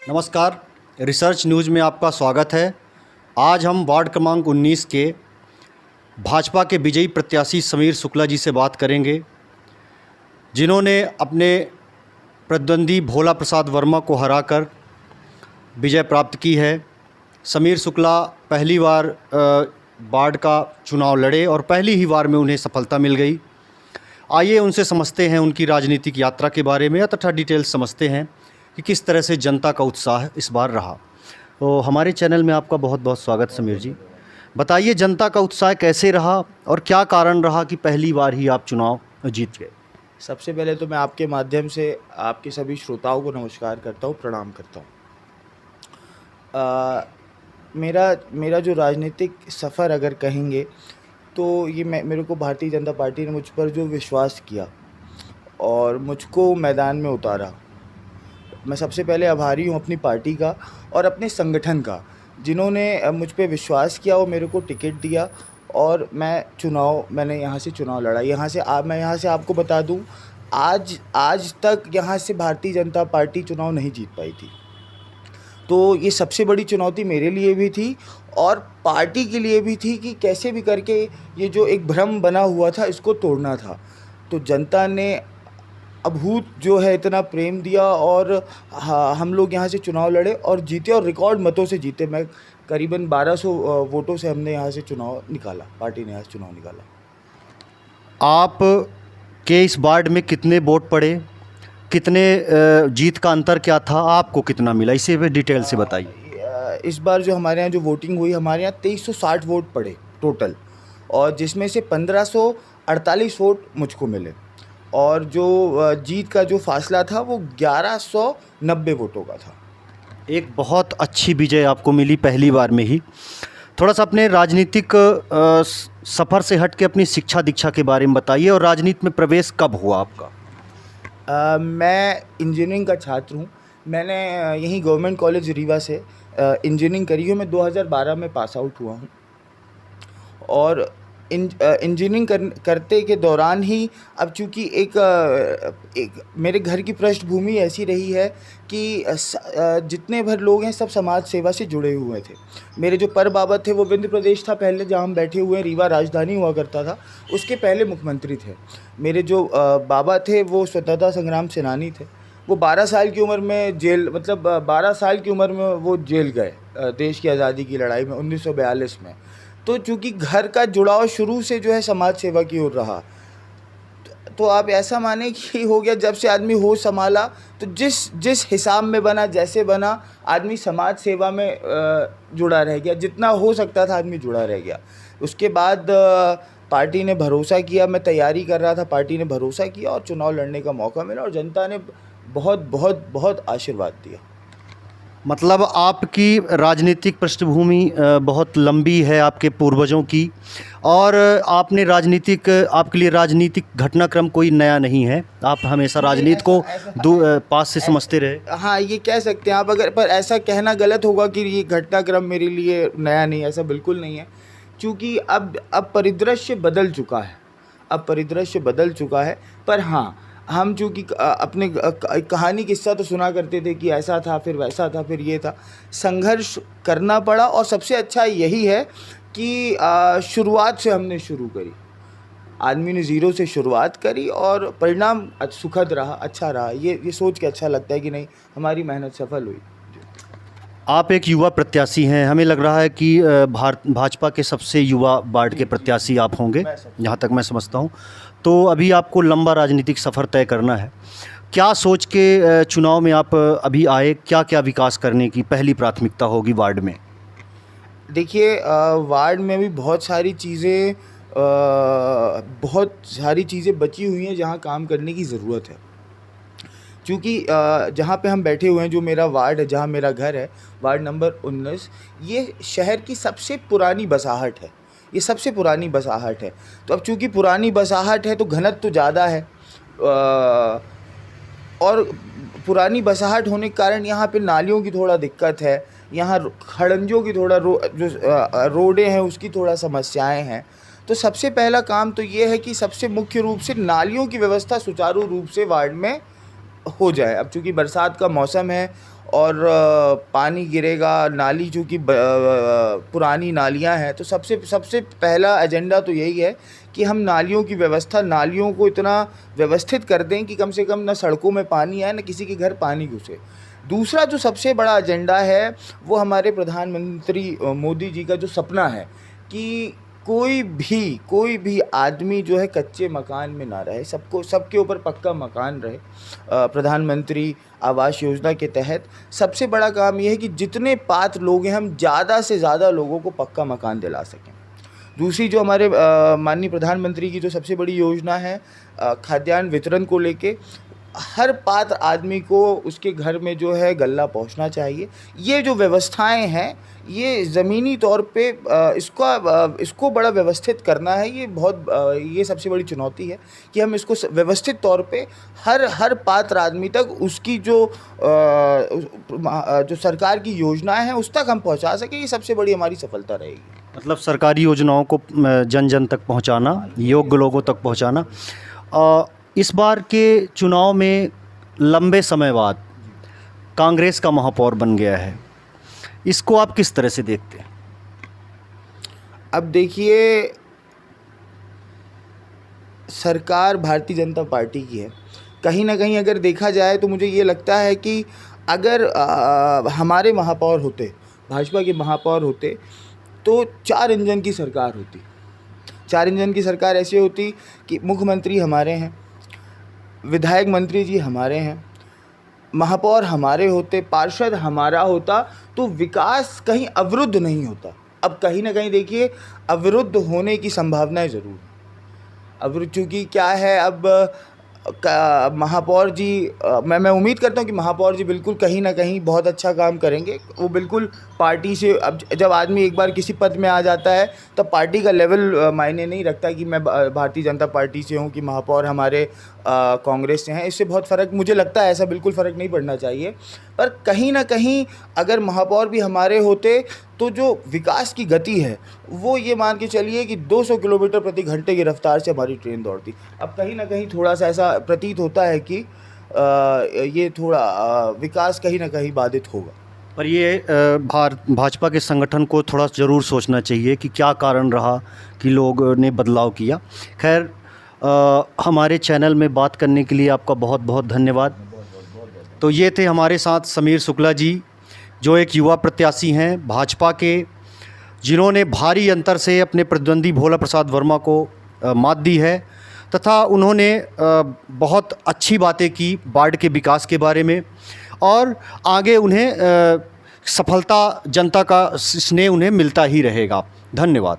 नमस्कार, research news में आपका स्वागत है। आज हम वार्ड क्रमांक 19 के भाजपा के विजयी प्रत्याशी समीर शुक्ला जी से बात करेंगे, जिन्होंने अपने प्रतिद्वंदी भोला प्रसाद वर्मा को हराकर विजय प्राप्त की है। समीर शुक्ला पहली बार वार्ड का चुनाव लड़े और पहली ही बार में उन्हें सफलता मिल गई। आइए उनसे समझते हैं उनकी राजनीतिक यात्रा के बारे में, तथा डिटेल्स समझते हैं कि किस तरह से जनता का उत्साह इस बार रहा। तो हमारे चैनल में आपका बहुत बहुत स्वागत समीर जी। बताइए जनता का उत्साह कैसे रहा और क्या कारण रहा कि पहली बार ही आप चुनाव जीत गए। सबसे पहले तो मैं आपके माध्यम से आपके सभी श्रोताओं को नमस्कार करता हूँ, प्रणाम करता हूँ। मेरा जो राजनीतिक सफ़र अगर कहेंगे तो ये मेरे को भारतीय जनता पार्टी ने मुझ पर जो विश्वास किया और मुझको मैदान में उतारा, मैं सबसे पहले आभारी हूँ अपनी पार्टी का और अपने संगठन का, जिन्होंने मुझ पे विश्वास किया और मेरे को टिकट दिया और मैंने यहाँ से चुनाव लड़ा। मैं यहाँ से आपको बता दूँ, आज तक यहाँ से भारतीय जनता पार्टी चुनाव नहीं जीत पाई थी। तो ये सबसे बड़ी चुनौती मेरे लिए भी थी और पार्टी के लिए भी थी कि कैसे भी करके ये जो एक भ्रम बना हुआ था इसको तोड़ना था। तो जनता ने अभूत जो है इतना प्रेम दिया और हम लोग यहाँ से चुनाव लड़े और जीते और रिकॉर्ड मतों से जीते। मैं करीबन 1200 वोटों से हमने यहाँ से चुनाव निकाला, पार्टी ने यहाँ से चुनाव निकाला। आप के इस वार्ड में कितने वोट पड़े, कितने जीत का अंतर क्या था, आपको कितना मिला, इसे भी डिटेल से बताइए। इस बार जो हमारे यहाँ जो वोटिंग हुई, हमारे यहाँ 2360 वोट पड़े टोटल, और जिसमें से 1548 वोट मुझको मिले और जो जीत का जो फासला था वो 1190 वोटों का था। एक बहुत अच्छी विजय आपको मिली पहली बार में ही। थोड़ा सा अपने राजनीतिक सफ़र से हट के अपनी शिक्षा दीक्षा के बारे में बताइए और राजनीति में प्रवेश कब हुआ आपका। मैं इंजीनियरिंग का छात्र हूँ। मैंने यहीं गवर्नमेंट कॉलेज रीवा से इंजीनियरिंग करी है। मैं 2012 में पास आउट हुआ हूँ और इंजीनियरिंग करते के दौरान ही अब चूँकि एक मेरे घर की पृष्ठभूमि ऐसी रही है कि जितने भर लोग हैं सब समाज सेवा से जुड़े हुए थे। मेरे जो पर बाबा थे वो विंध्य प्रदेश था पहले, जहाँ हम बैठे हुए हैं, रीवा राजधानी हुआ करता था, उसके पहले मुख्यमंत्री थे। मेरे जो बाबा थे वो स्वतंत्रता संग्राम सेनानी थे। वो 12 साल की उम्र में 12 साल की उम्र में वो जेल गए देश की आज़ादी की लड़ाई में 1942 में। तो चूँकि घर का जुड़ाव शुरू से जो है समाज सेवा की ओर रहा, तो आप ऐसा माने कि हो गया जब से आदमी होश संभाला तो जिस हिसाब में बना, जैसे बना, आदमी समाज सेवा में जुड़ा रह गया, जितना हो सकता था आदमी जुड़ा रह गया। उसके बाद पार्टी ने भरोसा किया, मैं तैयारी कर रहा था, पार्टी ने भरोसा किया और चुनाव लड़ने का मौका मिला और जनता ने बहुत बहुत बहुत आशीर्वाद दिया। मतलब आपकी राजनीतिक पृष्ठभूमि बहुत लंबी है आपके पूर्वजों की, और आपके लिए राजनीतिक घटनाक्रम कोई नया नहीं है। आप हमेशा राजनीति को पास से समझते रहे। हाँ, ये कह सकते हैं आप, अगर पर ऐसा कहना गलत होगा कि ये घटनाक्रम मेरे लिए नया नहीं है, ऐसा बिल्कुल नहीं है। क्योंकि अब परिदृश्य बदल चुका है, पर हाँ, हम चूँकि अपने कहानी किस्सा तो सुना करते थे कि ऐसा था, फिर वैसा था, फिर ये था। संघर्ष करना पड़ा और सबसे अच्छा यही है कि शुरुआत से हमने शुरू करी। आदमी ने ज़ीरो से शुरुआत करी और परिणाम सुखद रहा, अच्छा रहा। ये सोच के अच्छा लगता है कि नहीं, हमारी मेहनत सफल हुई। आप एक युवा प्रत्याशी हैं, हमें लग रहा है कि भाजपा के सबसे युवा वार्ड के प्रत्याशी आप होंगे, जहाँ तक मैं समझता हूँ। तो अभी आपको लंबा राजनीतिक सफ़र तय करना है। क्या सोच के चुनाव में आप अभी आए, क्या क्या विकास करने की पहली प्राथमिकता होगी वार्ड में? देखिए, वार्ड में भी बहुत सारी चीज़ें बची हुई हैं जहाँ काम करने की ज़रूरत है। क्योंकि जहाँ पे हम बैठे हुए हैं, जो मेरा वार्ड है, जहाँ मेरा घर है, वार्ड नंबर 19, ये शहर की सबसे पुरानी बसाहट है। तो अब चूँकि पुरानी बसाहट है तो घनत्व तो ज़्यादा है, और पुरानी बसाहट होने के कारण यहाँ पे नालियों की थोड़ा दिक्कत है, यहाँ खड़ंजों की थोड़ा रोडें हैं उसकी थोड़ा समस्याएं हैं। तो सबसे पहला काम तो ये है कि सबसे मुख्य रूप से नालियों की व्यवस्था सुचारू रूप से वार्ड में हो जाए। अब चूँकि बरसात का मौसम है और पानी गिरेगा, नाली चूँकि पुरानी नालियाँ हैं, तो सबसे पहला एजेंडा तो यही है कि हम नालियों की व्यवस्था, नालियों को इतना व्यवस्थित कर दें कि कम से कम ना सड़कों में पानी आए, ना किसी के घर पानी घुसे। दूसरा जो सबसे बड़ा एजेंडा है वो हमारे प्रधानमंत्री मोदी जी का जो सपना है कि कोई भी आदमी जो है कच्चे मकान में ना रहे, सबके ऊपर पक्का मकान रहे। प्रधानमंत्री आवास योजना के तहत सबसे बड़ा काम ये है कि जितने पात्र लोग हैं हम ज़्यादा से ज़्यादा लोगों को पक्का मकान दिला सकें। दूसरी जो हमारे माननीय प्रधानमंत्री की जो सबसे बड़ी योजना है खाद्यान्न वितरण को लेके, हर पात्र आदमी को उसके घर में जो है गल्ला पहुंचना चाहिए। ये जो व्यवस्थाएं हैं ये ज़मीनी तौर पे इसको बड़ा व्यवस्थित करना है। ये सबसे बड़ी चुनौती है कि हम इसको व्यवस्थित तौर पे हर पात्र आदमी तक उसकी जो सरकार की योजनाएं हैं उस तक हम पहुंचा सकें। ये सबसे बड़ी हमारी सफलता रहेगी। मतलब सरकारी योजनाओं को जन जन तक पहुंचाना, योग्य लोगों तक पहुंचाना। इस बार के चुनाव में लंबे समय बाद कांग्रेस का महापौर बन गया है, इसको आप किस तरह से देखते हैं? अब देखिए, सरकार भारतीय जनता पार्टी की है। कहीं ना कहीं अगर देखा जाए तो मुझे ये लगता है कि अगर हमारे महापौर होते, भाजपा के महापौर होते, तो 4 इंजन की सरकार होती। 4 इंजन की सरकार ऐसी होती कि मुख्यमंत्री हमारे हैं, विधायक मंत्री जी हमारे हैं, महापौर हमारे होते, पार्षद हमारा होता, तो विकास कहीं अवरुद्ध नहीं होता। अब कहीं ना कहीं देखिए अवरुद्ध होने की संभावनाएं ज़रूर हैं। अवरुद्ध चूँकि क्या है, अब महापौर जी मैं उम्मीद करता हूँ कि महापौर जी बिल्कुल कहीं ना कहीं बहुत अच्छा काम करेंगे। वो बिल्कुल पार्टी से, अब जब आदमी एक बार किसी पद में आ जाता है तब पार्टी का लेवल मायने नहीं रखता कि मैं भारतीय जनता पार्टी से हूँ कि महापौर हमारे कांग्रेस से हैं। इससे बहुत फ़र्क, मुझे लगता है ऐसा बिल्कुल फ़र्क नहीं पड़ना चाहिए। पर कहीं ना कहीं अगर महापौर भी हमारे होते तो जो विकास की गति है वो ये मान के चलिए कि 200 किलोमीटर प्रति घंटे की रफ्तार से हमारी ट्रेन दौड़ती। अब कहीं ना कहीं थोड़ा सा ऐसा प्रतीत होता है कि ये थोड़ा विकास कहीं ना कहीं बाधित होगा। पर ये भाजपा के संगठन को थोड़ा ज़रूर सोचना चाहिए कि क्या कारण रहा कि लोग ने बदलाव किया। खैर, हमारे चैनल में बात करने के लिए आपका बहुत बहुत धन्यवाद। तो ये थे हमारे साथ समीर शुक्ला जी, जो एक युवा प्रत्याशी हैं भाजपा के, जिन्होंने भारी अंतर से अपने प्रतिद्वंदी भोला प्रसाद वर्मा को मात दी है, तथा उन्होंने बहुत अच्छी बातें की वार्ड के विकास के बारे में, और आगे उन्हें सफलता, जनता का स्नेह उन्हें मिलता ही रहेगा। धन्यवाद।